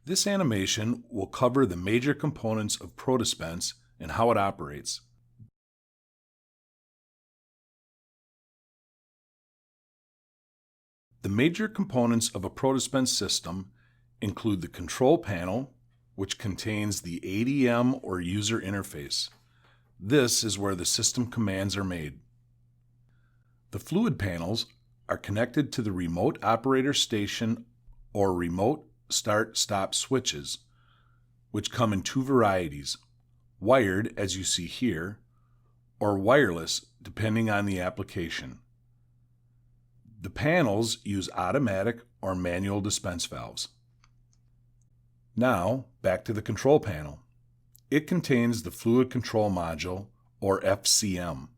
This animation will cover the major components of ProDispense and how it operates. The major components of a ProDispense system include the control panel, which contains the ADM or user interface. This is where the system commands are made. The fluid panels are connected to the remote operator station or remote start-stop switches, which come in two varieties, wired as you see here, or wireless depending on the application. The panels use automatic or manual dispense valves. Now, back to the control panel. It contains the Fluid Control Module, or FCM,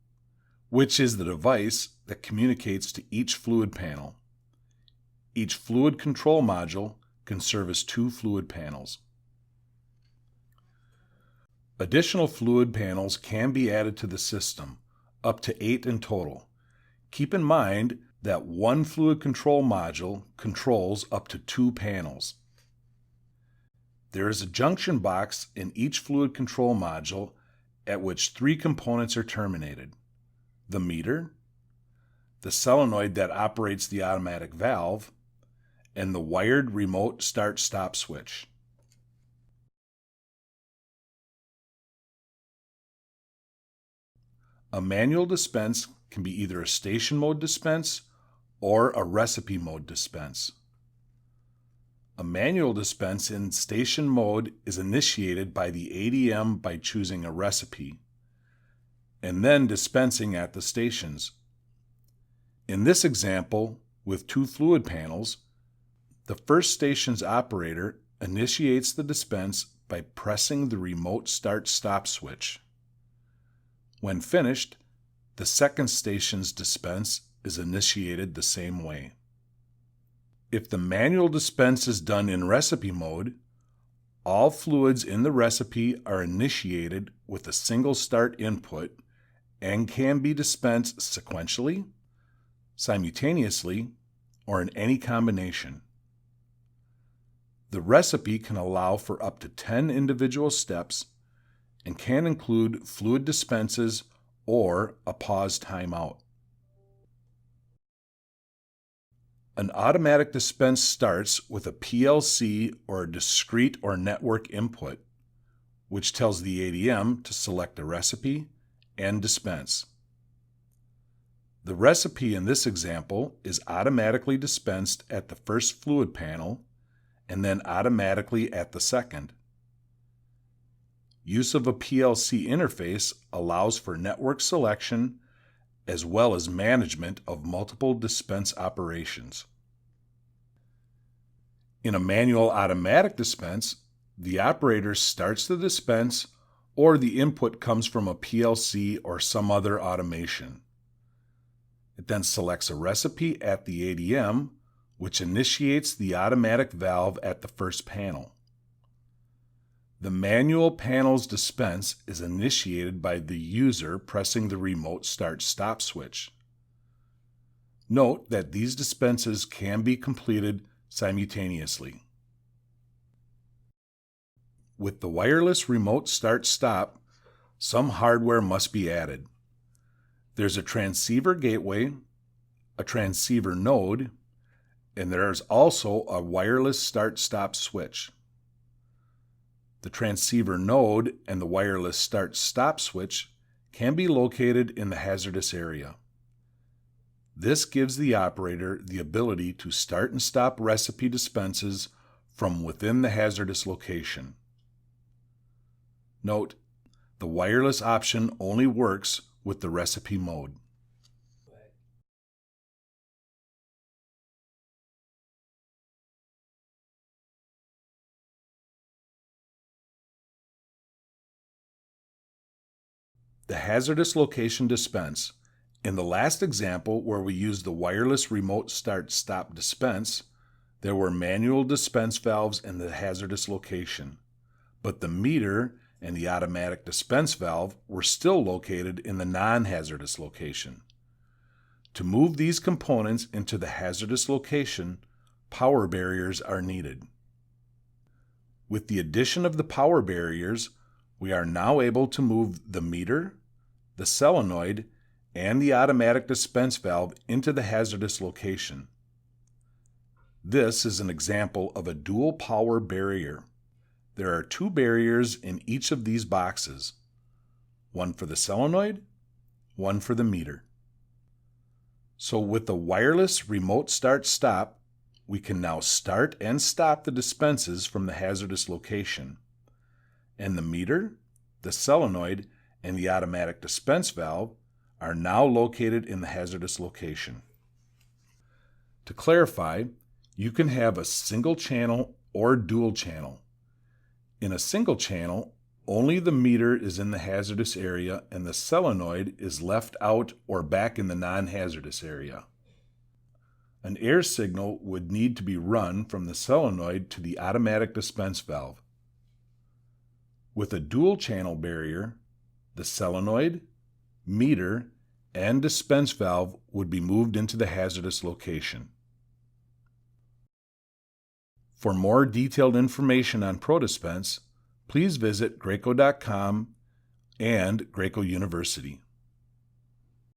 which is the device that communicates to each fluid panel. Each fluid control module can service two fluid panels. Additional fluid panels can be added to the system, up to 8 in total. Keep in mind that one fluid control module controls up to 2 panels. There is a junction box in each fluid control module at which 3 components are terminated: the meter, the solenoid that operates the automatic valve, and the wired remote start-stop switch. A manual dispense can be either a station mode dispense or a recipe mode dispense. A manual dispense in station mode is initiated by the ADM by choosing a recipe, and then dispensing at the stations. In this example, with 2 fluid panels, the first station's operator initiates the dispense by pressing the remote start-stop switch. When finished, the second station's dispense is initiated the same way. If the manual dispense is done in recipe mode, all fluids in the recipe are initiated with a single start input and can be dispensed sequentially, simultaneously, or in any combination. The recipe can allow for up to 10 individual steps and can include fluid dispenses or a pause timeout. An automatic dispense starts with a PLC or a discrete or network input, which tells the ADM to select a recipe and dispense. The recipe in this example is automatically dispensed at the first fluid panel and then automatically at the second. Use of a PLC interface allows for network selection as well as management of multiple dispense operations. In a manual automatic dispense, the operator starts the dispense or the input comes from a PLC or some other automation. It then selects a recipe at the ADM, which initiates the automatic valve at the first panel. The manual panel's dispense is initiated by the user pressing the remote start-stop switch. Note that these dispenses can be completed simultaneously. With the wireless remote start-stop, some hardware must be added. There's a transceiver gateway, a transceiver node, and there is also a wireless start-stop switch. The transceiver node and the wireless start-stop switch can be located in the hazardous area. This gives the operator the ability to start and stop recipe dispenses from within the hazardous location. Note, the wireless option only works with the recipe mode. The hazardous location dispense. In the last example where we used the wireless remote start-stop dispense, there were manual dispense valves in the hazardous location, but the meter and the automatic dispense valve were still located in the non-hazardous location. To move these components into the hazardous location, power barriers are needed. With the addition of the power barriers, we are now able to move the meter, the solenoid, and the automatic dispense valve into the hazardous location. This is an example of a dual power barrier. There are 2 barriers in each of these boxes, one for the solenoid, one for the meter. So with the wireless remote start-stop, we can now start and stop the dispenses from the hazardous location. And the meter, the solenoid, and the automatic dispense valve are now located in the hazardous location. To clarify, you can have a single channel or dual channel. In a single channel, only the meter is in the hazardous area and the solenoid is left out or back in the non-hazardous area. An air signal would need to be run from the solenoid to the automatic dispense valve. With a dual channel barrier, the solenoid, meter, and dispense valve would be moved into the hazardous location. For more detailed information on ProDispense, please visit Graco.com and Graco University.